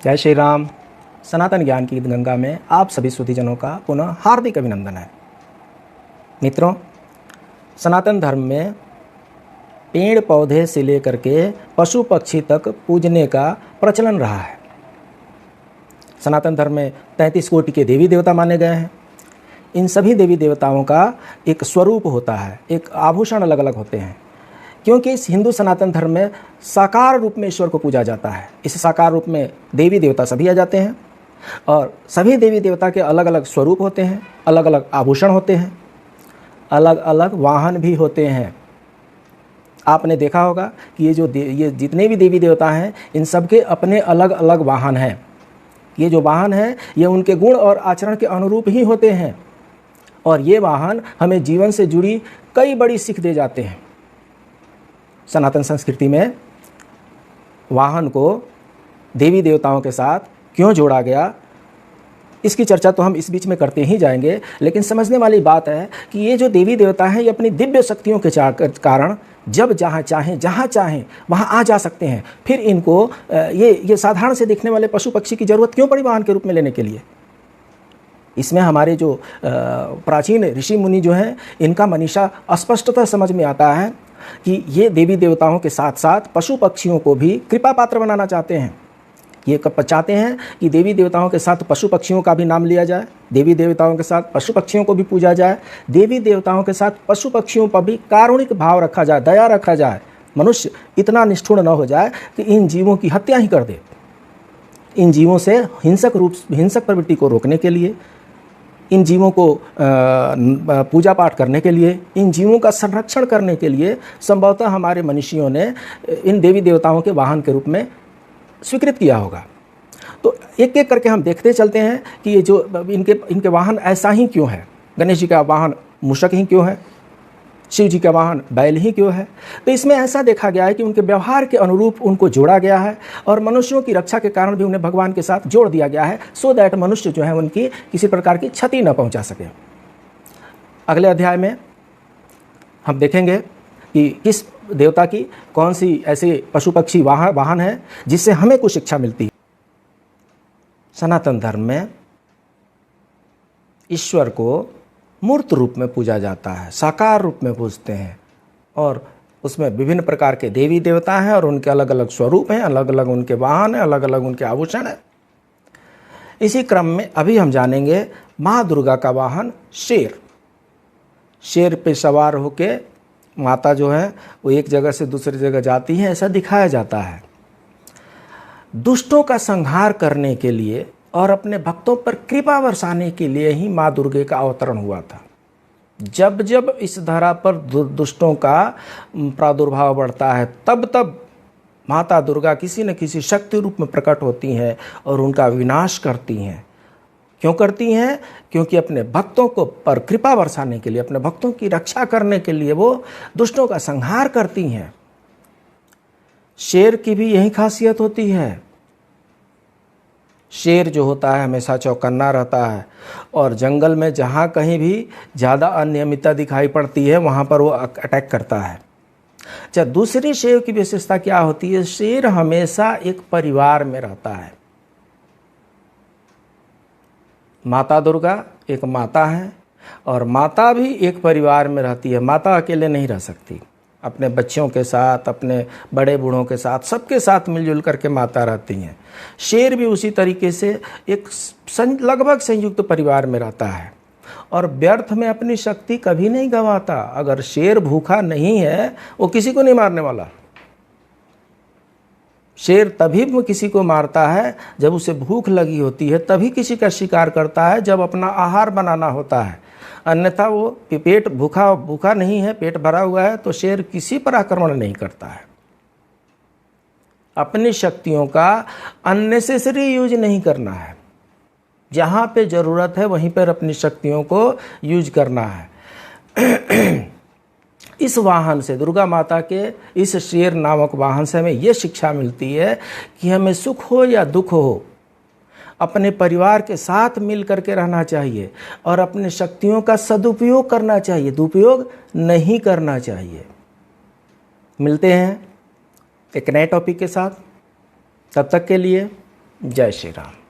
जय श्री राम। सनातन ज्ञान की गंगा में आप सभी सुधीजनों का पुनः हार्दिक अभिनंदन है। मित्रों, सनातन धर्म में पेड़ पौधे से लेकर के पशु पक्षी तक पूजने का प्रचलन रहा है। सनातन धर्म में 33 कोटि के देवी देवता माने गए हैं। इन सभी देवी देवताओं का एक स्वरूप होता है, एक आभूषण अलग अलग होते हैं, क्योंकि इस हिंदू सनातन धर्म में साकार रूप में ईश्वर को पूजा जाता है। इस साकार रूप में देवी देवता सभी आ जाते हैं और सभी देवी देवता के अलग अलग स्वरूप होते हैं, अलग अलग आभूषण होते हैं, अलग अलग वाहन भी होते हैं। आपने देखा होगा कि ये जितने भी देवी देवता हैं, इन सब के अपने अलग अलग वाहन हैं। ये जो वाहन हैं, ये उनके गुण और आचरण के अनुरूप ही होते हैं और ये वाहन हमें जीवन से जुड़ी कई बड़ी सीख दे जाते हैं। सनातन संस्कृति में वाहन को देवी देवताओं के साथ क्यों जोड़ा गया, इसकी चर्चा तो हम इस बीच में करते ही जाएंगे, लेकिन समझने वाली बात है कि ये जो देवी देवता हैं, ये अपनी दिव्य शक्तियों के कारण जब जहाँ चाहें वहाँ आ जा सकते हैं। फिर इनको ये साधारण से दिखने वाले पशु पक्षी की ज़रूरत क्यों पड़ी वाहन के रूप में लेने के लिए? इसमें हमारे जो प्राचीन ऋषि मुनि जो हैं, इनका मनीषा स्पष्टतः समझ में आता है कि ये देवी देवताओं के साथ साथ पशु पक्षियों को भी कृपा पात्र बनाना चाहते हैं। ये कब चाहते हैं कि देवी देवताओं के साथ पशु पक्षियों का भी नाम लिया जाए, देवी देवताओं के साथ पशु पक्षियों को भी पूजा जाए, देवी देवताओं के साथ पशु पक्षियों पर भी कारुणिक भाव रखा जाए, दया रखा जाए। मनुष्य इतना निष्ठुर न हो जाए कि इन जीवों की हत्या ही कर दे। इन जीवों से हिंसक प्रवृत्ति को रोकने के लिए, इन जीवों को पूजा पाठ करने के लिए, इन जीवों का संरक्षण करने के लिए संभवतः हमारे मनीषियों ने इन देवी देवताओं के वाहन के रूप में स्वीकृत किया होगा। तो एक एक करके हम देखते चलते हैं कि ये जो इनके वाहन ऐसा ही क्यों है। गणेश जी का वाहन मूषक ही क्यों है, शिव जी का वाहन बैल ही क्यों है? तो इसमें ऐसा देखा गया है कि उनके व्यवहार के अनुरूप उनको जोड़ा गया है और मनुष्यों की रक्षा के कारण भी उन्हें भगवान के साथ जोड़ दिया गया है, सो दैट मनुष्य जो है उनकी किसी प्रकार की क्षति न पहुंचा सके। अगले अध्याय में हम देखेंगे कि किस देवता की कौन सी ऐसे पशु पक्षी वाहन है जिससे हमें कुछ शिक्षा मिलती है। सनातन धर्म में ईश्वर को मूर्त रूप में पूजा जाता है, साकार रूप में पूजते हैं और उसमें विभिन्न प्रकार के देवी देवता हैं और उनके अलग अलग स्वरूप हैं, अलग अलग उनके वाहन हैं, अलग अलग उनके आभूषण हैं। इसी क्रम में अभी हम जानेंगे माँ दुर्गा का वाहन शेर। शेर पे सवार होके माता जो है वो एक जगह से दूसरी जगह जाती हैं, ऐसा दिखाया जाता है। दुष्टों का संहार करने के लिए और अपने भक्तों पर कृपा बरसाने के लिए ही माँ दुर्गा का अवतरण हुआ था। जब जब इस धरा पर दुष्टों का प्रादुर्भाव बढ़ता है, तब तब माता दुर्गा किसी न किसी शक्ति रूप में प्रकट होती हैं और उनका विनाश करती हैं। क्यों करती हैं? क्योंकि अपने भक्तों को पर कृपा बरसाने के लिए, अपने भक्तों की रक्षा करने के लिए वो दुष्टों का संहार करती हैं। शेर की भी यही खासियत होती है। शेर जो होता है हमेशा चौकन्ना रहता है और जंगल में जहाँ कहीं भी ज़्यादा अनियमितता दिखाई पड़ती है वहाँ पर वो अटैक करता है। अच्छा, दूसरी शेर की विशेषता क्या होती है? शेर हमेशा एक परिवार में रहता है। माता दुर्गा एक माता है और माता भी एक परिवार में रहती है। माता अकेले नहीं रह सकती, अपने बच्चों के साथ, अपने बड़े बूढ़ों के साथ, सबके साथ मिलजुल करके माता रहती हैं। शेर भी उसी तरीके से एक लगभग संयुक्त परिवार में रहता है और व्यर्थ में अपनी शक्ति कभी नहीं गंवाता। अगर शेर भूखा नहीं है, वो किसी को नहीं मारने वाला। शेर तभी किसी को मारता है जब उसे भूख लगी होती है, तभी किसी का शिकार करता है जब अपना आहार बनाना होता है। अन्यथा वो पेट भूखा नहीं है, पेट भरा हुआ है, तो शेर किसी पर आक्रमण नहीं करता है। अपनी शक्तियों का अननेसेसरी यूज नहीं करना है। जहाँ पे ज़रूरत है वहीं पर अपनी शक्तियों को यूज करना है। इस वाहन से, दुर्गा माता के इस शेर नामक वाहन से हमें यह शिक्षा मिलती है कि हमें सुख हो या दुख हो, अपने परिवार के साथ मिल करके रहना चाहिए और अपने शक्तियों का सदुपयोग करना चाहिए, दुरुपयोग नहीं करना चाहिए। मिलते हैं एक नए टॉपिक के साथ, तब तक के लिए जय श्री राम।